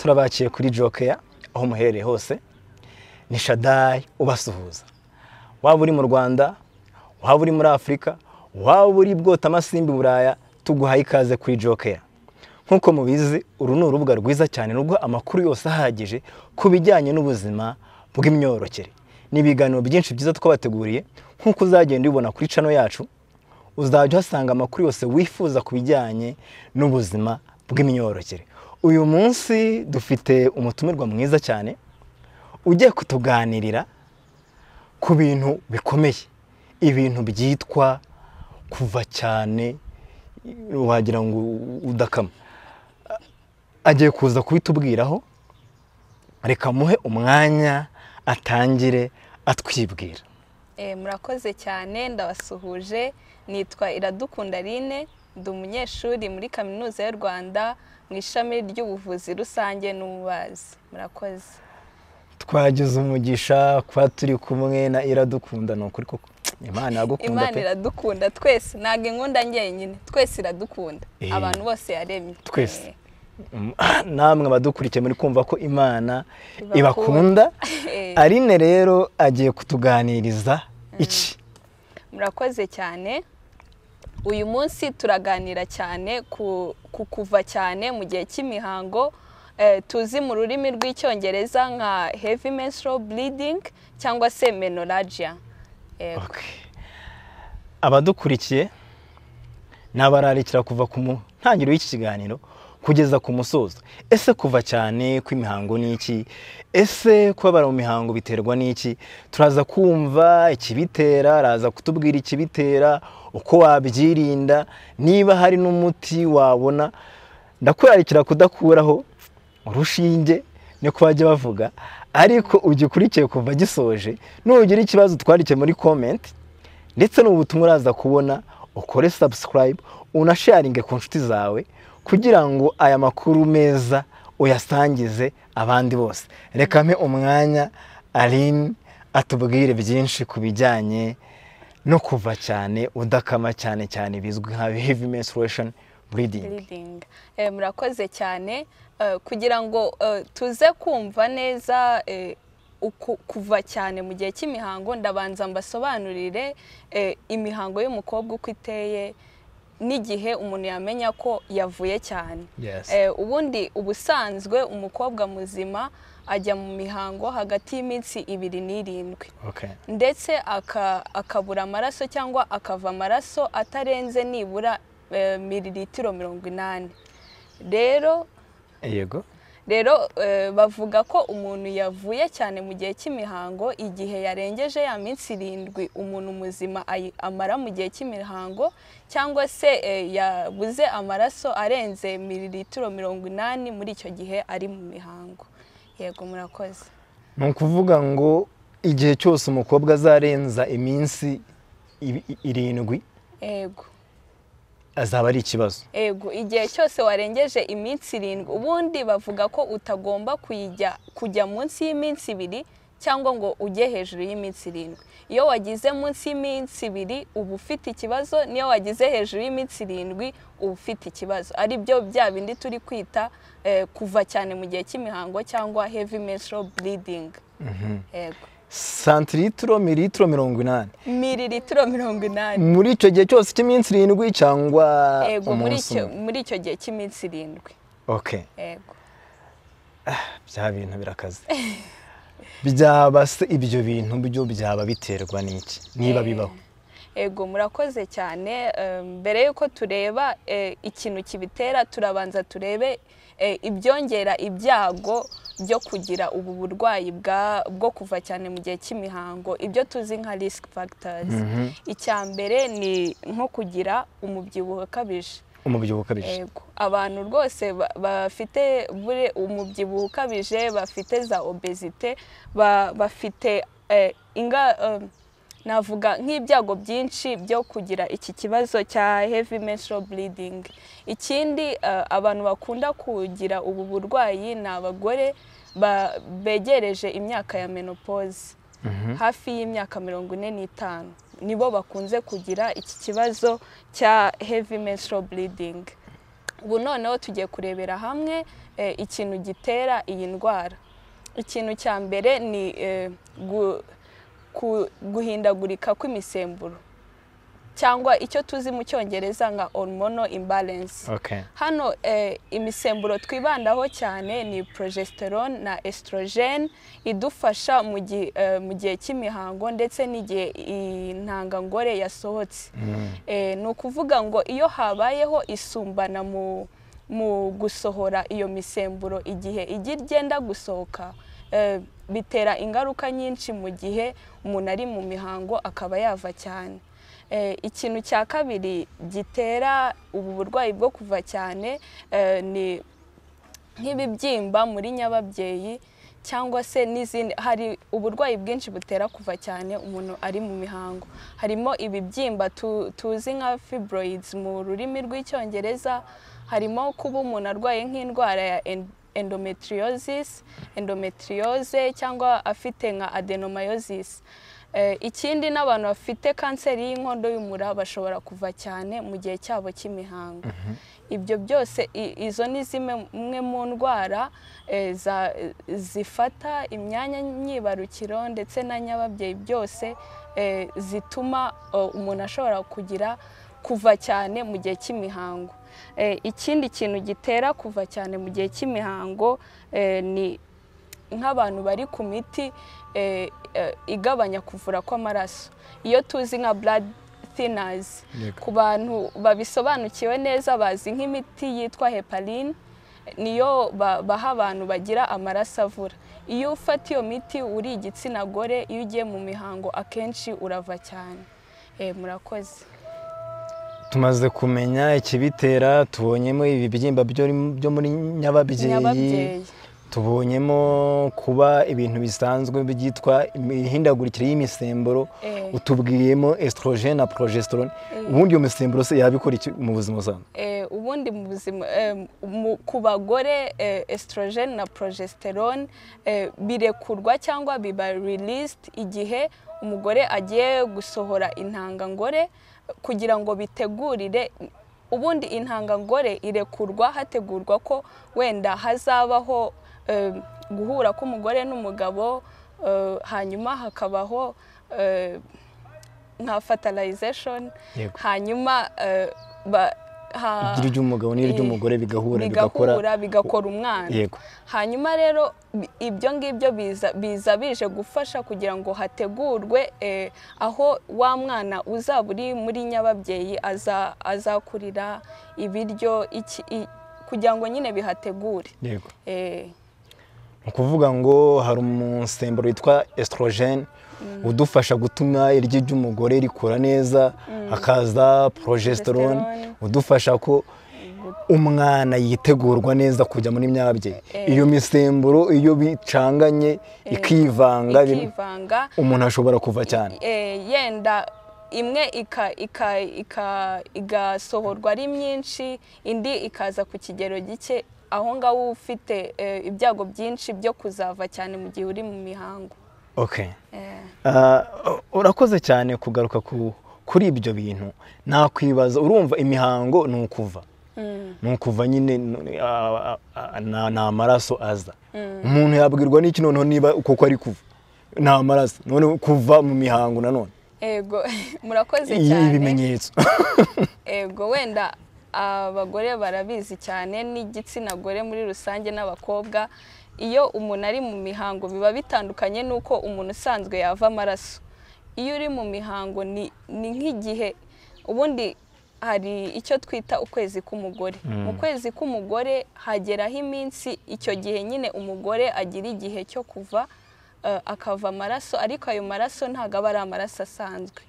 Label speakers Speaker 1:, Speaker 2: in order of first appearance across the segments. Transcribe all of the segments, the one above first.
Speaker 1: turabakiye kuri Jokeya aho muhereye hose. Ni Shadai ubasuhuza. Waba uri mu Rwanda, waba uri muri Afrika, waba uri bwota amasimbi Buraya, tuguhaye ikaze kuri Jokeya. Nkuko mubizi, uru ni urubuga rwiza cyane rugwa amakuru yose ahagije ku bijyanye n'ubuzima bw'imyororokere. Ni ibiganiro byinshi byiza twabateguriye, nkuko uzagenda ubibona kuri channel yacu, uzajya uhasanga amakuru yose wifuza ku bijyanye n'ubuzima bw'imyororokere. Uyu munsi dufite umutumirwa mwiza cyane ugiye kutuganirira ku bintu bikomeye, ibintu byitwa kuva cyane wagira ngo udakama. Agiye kuza kubitubwiraho, reka muhe umwanya atangire atwibwira.
Speaker 2: Murakoze cyane, ndabasuhuje. Nitwa Iradukunda Aline, ndi umunyeshuri muri Kaminuza y'u Rwanda mu ishami ry'ubuvuzi rusange n'ububazi. Murakoze.
Speaker 1: Twagize umugisha kuba turi kumwe na Iradukunda. Ni ukuri koko Imana yagukunda pe.
Speaker 2: Imana iradukunda twese, ntabwo inkunda njyenyine, twese iradukunda. Abantu bose yaremye.
Speaker 1: Twese. Namwe abadukurikiye muri kumva ko Imana ibakunda. Aline rero agiye kutuganiriza iki?
Speaker 2: Murakoze cyane. Uyu munsi turaganira cyane ku kuva cyane mu gihe cy'imihango, tuzi mu rurimi rw'icyongereza nka heavy menstrual bleeding cyangwa se menorrhagia.
Speaker 1: Abadukurikiye nabararikira kuva ku ntangiriro y'iki kiganiro kugeza ku musozo. Ese kuva cyane kw'imihango ni iki? Ese kubabara mu mihango biterwa n'iki? Turaza kumva ikibitera, araza kutubwira ikibitera, uko wabyirinda, niba hari n'umuti wabona. Ndakurarikira kudakuraho urushinge niko bajya bavuga, ariko ugikurikiye kuva gisoje. Nugira ikibazo twandike muri comment, ndetse n'ubutumwa uraza kubona, ukore subscribe, unasharinge ku nshuti zawe kugira ngo aya makuru meza uyasangize abandi bose. Reka mpe umwanya Aline atubwire byinshi ku bijyanye no kuva cyane udakama, cyane cyane bizwi nka heavy menstruation bleeding.
Speaker 2: Murakoze cyane. Kugira ngo tuze kumva neza kuva cyane mu gihe cy'imihango, ndabanza mbasobanurire imihango y'umukobwa uko iteye n'igihe umuntu yamenya ko yavuye cyane. Ubundi ubusanzwe umukobwa muzima ajya mu mihango hagati y'iminsi 2 n'7, ndetse akabura amaraso cyangwa akava amaraso atarenze nibura mililitiro 80. Rero bavuga ko umuntu yavuye cyane mu gihe cy'imihango igihe yarengeje ya minsi 7 umuntu muzima amara mu gihe cy'imihango, cyangwa se yabuze amaraso arenze mililitiro 80 muri icyo gihe ari mu mihango. Yego, murakoze.
Speaker 1: Ni ukuvuga ngo igihe cyose umukobwa azarenza iminsi 7,
Speaker 2: yego,
Speaker 1: azaba ari ikibazo.
Speaker 2: Yego, igihe cyose warengeje iminsi 7, ubundi bavuga ko utagomba kujya munsi y'iminsi 2 cyangwa ngo ujye hejuru y'iminsi 7. Iyo wagize munsi y'iminsi 2 uba ufite ikibazo, niyo wagize hejuru y'iminsi 7 uba ufite ikibazo. Ari byo bya bindi turi kwita kuva cyane mu gihe cy'imihango cyangwa heavy menstrual bleeding. Yego.
Speaker 1: Santilitiro, mililitiro 80.
Speaker 2: Mililitiro 80.
Speaker 1: Muri icyo gihe cyose cy'iminsi 7 cyangwa
Speaker 2: umunsi? Muri icyo gihe cy'iminsi 7. Yego.
Speaker 1: Bya bintu birakaze. Byaba se ibyo bintu byo byaba biterwa n'iki niba bibaho?
Speaker 2: Yego, murakoze cyane. Mbere yuko tureba ikintu kibitera, turabanza turebe ibyongera ibyago byo kugira ubu burwayi bwo kuva cyane mu gihe cy'imihango, ibyo tuzi nka risk factors. Icyambere ni nko kugira umubyibuho ukabije. Yego, abantu rwose bafite umubyibuho ukabije, bafite za obesite, bafite navuga nk'ibyago byinshi byo kugira iki kibazo cya heavy menstrual bleeding. Ikindi, abantu bakunda kugira ubu burwayi ni abagore begereje imyaka ya menopause, hafi y'imyaka 45. nibo bakunze kugira iki kibazo cya heavy menstrual bleeding. ubu noneho tugiye kurebera hamwe ikintu gitera iyi ndwara. Ikintu cya mbere ni guhindagurika kw'imisemburo cyangwa icyo tuzi mu cyongereza nka hormonal imbalance. Hano imisemburo twibandaho cyane ni progesterone na estrogen idufasha mu gihe cy'imihango ndetse n'igihe intangangore yasohotse. Ni ukuvuga ngo iyo habayeho isumbana mu gusohora iyo misemburo igihe igenda gusohoka, bitera ingaruka nyinshi mu gihe umuntu ari mu mihango akaba yava cyane. Ikintu cya kabiri gitera ubu burwayi bwo kuva cyane ni nk'ibibyimba muri nyababyeyi cyangwa se n'izindi. Hari uburwayi bwinshi butera kuva cyane umuntu ari mu mihango. Harimo ibibyimba tuzi nka fibroids mu rurimi rw'icyongereza, harimo kuba umuntu arwaye nk'indwara ya endometriose cyangwa afite nka adenomyosis. Ikindi n'abantu bafite kanseri y'inkondo y'umura bashobora kuva cyane mu gihe cyabo cy'imihango. Ibyo byose izo ni zimwe mu ndwara zifata imyanya myibarukiro ndetse na nyababyeyi, byose zituma umuntu ashobora kuva cyane mu gihe cy'imihango. Ikindi kintu gitera kuva cyane mu gihe cy'imihango ni nk'abantu bari ku miti igabanya kuvura kw'amaraso, iyo tuzi nka blood thinners. Ku bantu babisobanukiwe neza bazi nk'imiti yitwa heparin, niyo baha abantu bagira amaraso avura. Iyo ufata iyo miti uri igitsina gore, iyo ugiye mu mihango akenshi urava cyane. Murakoze.
Speaker 1: Tumaze kumenya ikibitera, tubonyemo ibibyimba byo muri nyababyeyi, tubonyemo kuba ibintu bisanzwe byitwa imihindagurikire y'imiemburo, utubwiyemo estrogen na progesterone. Ubundi iyo misemburo se yabikora iki mu buzima bwawe?
Speaker 2: Ubundi mu buzima ku bagore estrogen na progesterone birekurwa cyangwa biba released igihe umugore agiye gusohora intangangore kugira ngo bitegurire. Ubundi intangangore irekurwa hategurwa ko wenda hazabaho guhura k'umugore n'umugabo, hanyuma hakabaho nka fertilization, hanyuma
Speaker 1: iry'umugabo n'iry'umugore
Speaker 2: bigakora umwana. Hanyuma rero ibyo ngibyo biza bije gufasha kugira ngo hategurwe aho wa mwana uzaba uri muri nyababyeyi azakurira ibiryo kugira ngo nyine bihategure.
Speaker 1: Ukuvuga ngo hari umusemburo witwa estrogen udufasha gutuma iryi ry'umugore rikura neza, hakaza progesterone udufasha ko umwana yitegurwa neza kujya muri myababyeyi. Iyo misemburo iyo bicanganye ikivanga umuntu ashobora kuva cyane.
Speaker 2: Yenda imwe igasohorwa ari myinshi, indi ikaza ku kigero gike, aho ngaho ufite ibyago byinshi byo kuzava cyane mu gihe uri mu mihango.
Speaker 1: Urakoze cyane kugaruka kuri ibyo bintu. Nakwibaza, urumva imihango ni ukuva nyine ni amaraso aza. Umuntu yabwirwa n'iki noneho niba koko ari kuva ni amaraso, none kuva mu mihango nanone?
Speaker 2: Murakoze cyane.
Speaker 1: Ibimenyetso
Speaker 2: wenda abagore barabizi cyane n'igitsina gore muri rusange n'abakobwa. Iyo umuntu ari mu mihango biba bitandukanye n'uko umuntu usanzwe yava amaraso. Iyo uri mu mihango ni nk'igihe, ubundi hari icyo twita ukwezi k'umugore. Mu kwezi k'umugore hageraho iminsi, icyo gihe nyine umugore agira igihe cyo kuva akava amaraso, ariko ayo maraso ntabwo aba ari amaraso asanzwe.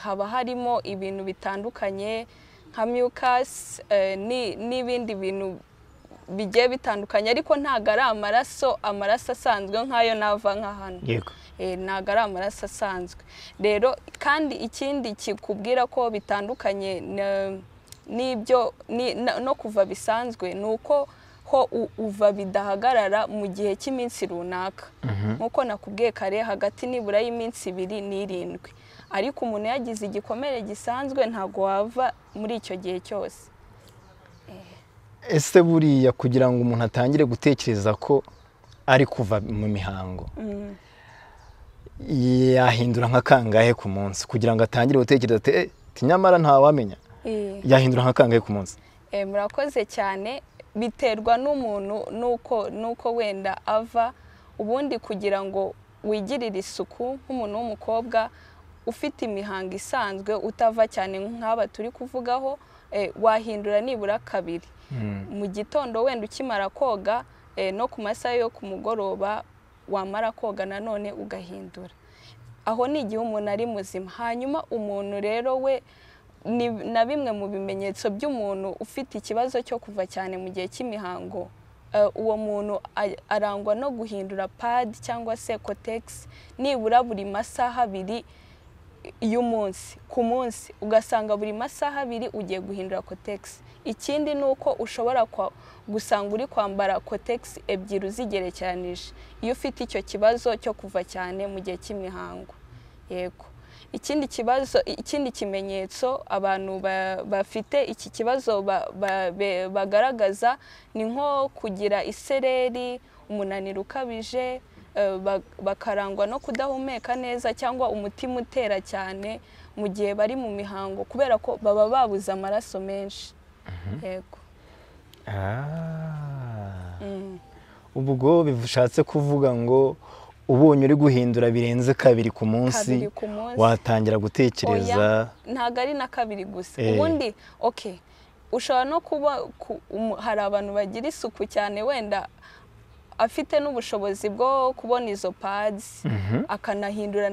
Speaker 2: Haba harimo ibintu bitandukanye nka mucus n'ibindi bintu bigiye bitandukanye, ariko ntabwo ari amaraso asanzwe nk'ayo nava nka hano. Ntabwo ari amaraso asanzwe. Rero kandi ikindi kikubwira ko bitandukanye n'ibyo no kuva bisanzwe ni uko ho uva bidahagarara mu gihe cy'iminsi runaka. Nk'uko nakubwiye kare, hagati nibura y'iminsi 2 n'7. Ariko umuntu yagize igikomere gisanzwe ntabwo wava muri icyo gihe cyose.
Speaker 1: ese buriya kugira ngo umuntu atangire gutekereza ko ari kuva mu mihango yahindura nka kangahe ku munsi kugira ngo atangire gutekereza ati nyamara ntawamenya yahindura nka kangahe ku munsi?
Speaker 2: Murakoze cyane, biterwa n'umuntu nuko wenda ava. Ubundi kugira ngo wigirire isuku nk'umuntu w'umukobwa ufite imihango isanzwe utava cyane nk'aba turi kuvugaho, wahindura nibura kabiri. Mu gitondo wenda ukimara koga, no ku masaha yo ku mugoroba wamara koga nanone ugahindura. Aho ni igihe umuntu ari muzima. Hanyuma umuntu rero we na bimwe mu bimenyetso by'umuntu ufite ikibazo cyo kuva cyane mu gihe cy'imihango, uwo muntu arangwa no guhindura pad cyangwa se cotex nibura buri masaha abiri y'umunsi ku munsi, ugasanga buri masaha abiri ugiye guhindura cotex. Ikindi ni uko ushobora gusanga uri kwambara cotex ebyiri uzigerekeranije iyo ufite icyo kibazo cyo kuva cyane mu gihe cy'imihango. Yego. Ikindi kimenyetso abantu bafite iki kibazo bagaragaza ni nko kugira isereri, umunaniro ukabije, bakarangwa no kudahumeka neza cyangwa umutima utera cyane mu gihe bari mu mihango kubera ko baba babuze amaraso menshi. Yego.
Speaker 1: Ubwo bishatse kuvuga ngo ubonye uri guhindura birenze kabiri ku munsi watangira gutekereza.
Speaker 2: Ntago ari na kabiri gusa. Ubundi ushobora no kuba hari abantu bagira isuku cyane wenda afite n'ubushobozi bwo kubona izo pads akanahindura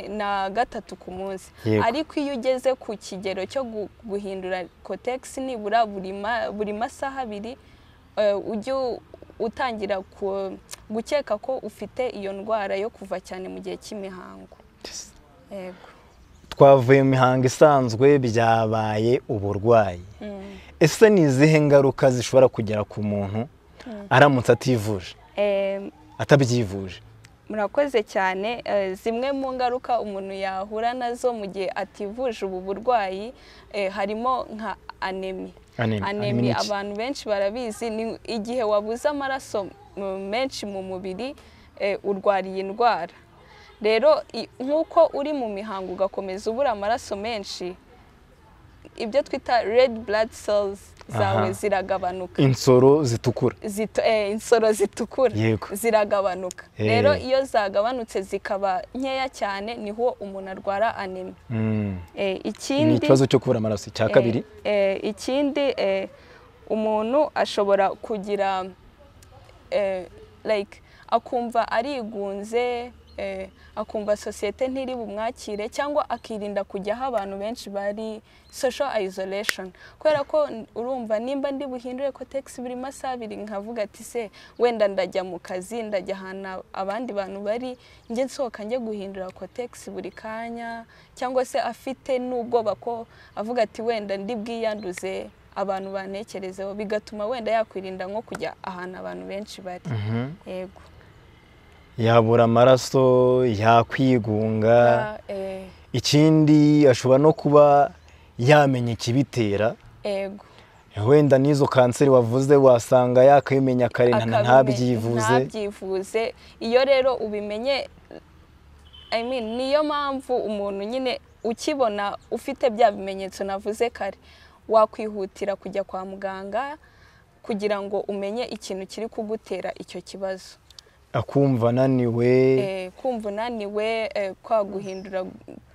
Speaker 2: na gatatu ku munsi. Ariko iyo ugeze ku kigero cyo guhindura cotex nibura buri masaha abiri, ujye utangira gukeka ko ufite iyo ndwara yo kuva cyane mu gihe cy'imihango. Yego.
Speaker 1: Twavuye mu mihango isanzwe byabaye uburwayi. Ese ni izihe ngaruka zishobora kugera ku muntu aramutse ativuje, atabyivuje?
Speaker 2: Murakoze cyane. Zimwe mu ngaruka umuntu yahura nazo mu gihe ativuje ubu burwayi harimo nka anemi. Anemi abantu benshi barabizi, ni igihe wabuze amaraso menshi mu mubiri urwariye indwara. Rero nk'uko uri mu mihango ugakomeza ubura amaraso menshi, ibyo twita red blood cells zawe ziragabanuka. Insoro zitukura. Insoro zitukura ziragabanuka. Rero iyo zagabanutse zikaba nkeya cyane niho umuntu arwara anemi. Ikindi
Speaker 1: ni ikibazo cyo kubura amaraso cya kabiri.
Speaker 2: Ikindi umuntu ashobora kugira akumva arigunze, akumva sosiyete ntiri bumwakire cyangwa akirinda kujya aho abantu benshi bari, social isolation. Kubera ko urumva nimba ndi buhindure cotex buri masaha abiri nkavuga ati se wenda ndajya mu kazi, ndajya ahantu abandi bantu bari, njye nsohoka njye guhindura cotex buri kanya, cyangwa se afite n'ubwoba ko avuga ati wenda ndi bwiyanduze abantu banekerezeho, bigatuma wenda yakwirinda nko kujya ahantu abantu benshi bari. Yego.
Speaker 1: Yabura amaraso, yakwigunga. Ikindi ashobora no kuba yamenya ikibitera.
Speaker 2: Yego.
Speaker 1: Wenda n'izo kanseri wavuze wasanga yakabimenya kare ntabyivuze.
Speaker 2: Iyo rero ubimenye, niyo mpamvu umuntu nyine ukibona ufite bya bimenyetso navuze kare, wakwihutira kujya kwa muganga kugira ngo umenye ikintu kiri kugutera icyo kibazo.
Speaker 1: Akumva ananiwe,
Speaker 2: kumva unaniwe, kwa guhindura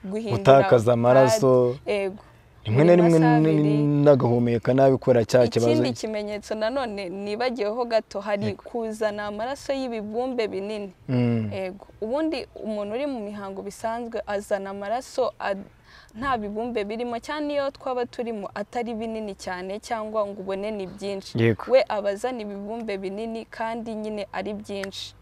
Speaker 1: gutakaza amaraso, rimwe na rimwe n'agahumeka nabikora cya kibazo.
Speaker 2: Ikindi kimenyetso nanone nibagiyeho gato, hari kuzana amaraso y'ibibumbe binini. Yego. Ubundi umuntu uri mu mihango bisanzwe azana amaraso nta bibumbe birimo, cyane iyo twaba turimo atari binini cyane cyangwa ngo ubone ni byinshi. We abazana ibibumbe binini kandi nyine ari byinshi.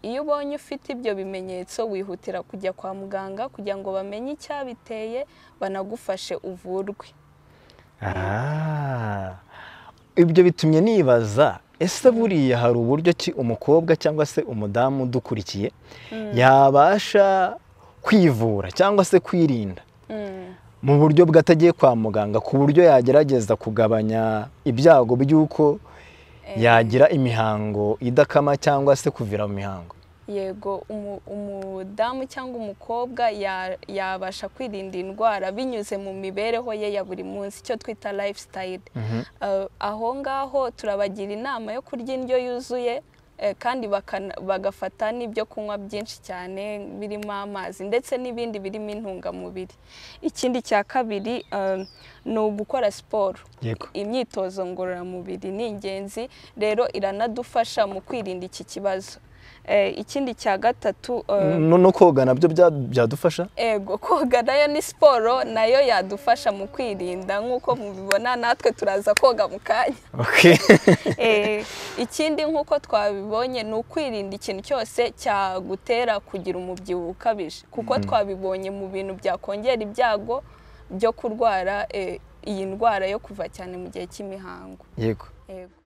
Speaker 2: Iyo ubonye ufite ibyo bimenyetso wihutira kujya kwa muganga kugira ngo bamenye icyabiteye banagufashe uvurwe.
Speaker 1: Ibyo bitumye nibaza, ese buriya hari uburyo ki umukobwa cyangwa se umudamu udukurikiye yabasha kwivura cyangwa se kwirinda mu buryo bwatagiye kwa muganga ku buryo yagerageza kugabanya ibyago by'uko yagira imihango idakama cyangwa se kuvira mu mihango?
Speaker 2: Yego, umudamu cyangwa umukobwa yabasha kwirinda indwara binyuze mu mibereho ye ya buri munsi, icyo twita lifestyle. Aho ngaho turabagira inama yo kurya indyo yuzuye kandi bagafata n'ibyo kunywa byinshi cyane birimo amazi ndetse n'ibindi birimo intungamubiri. Ikindi cya kabiri ni ugukora siporo. Imyitozo ngororamubiri ni ingenzi, rero iranadufasha mu kwirinda iki kibazo. Ikindi cya gatatu
Speaker 1: no koga nabyo byadufasha?
Speaker 2: Ego, koga nayo ni siporo, nayo yadufasha mu kwirinda nk'uko mubibona, natwe turaza koga mu kanya. Ikindi nk'uko twabibonye ni ukwirinda ikintu cyose cyagutera kugira umubyibuho ukabije, kuko twabibonye mu bintu byakongera ibyago byo kurwara iyi ndwara yo kuva cyane mu gihe cy'imihango.
Speaker 1: Yego.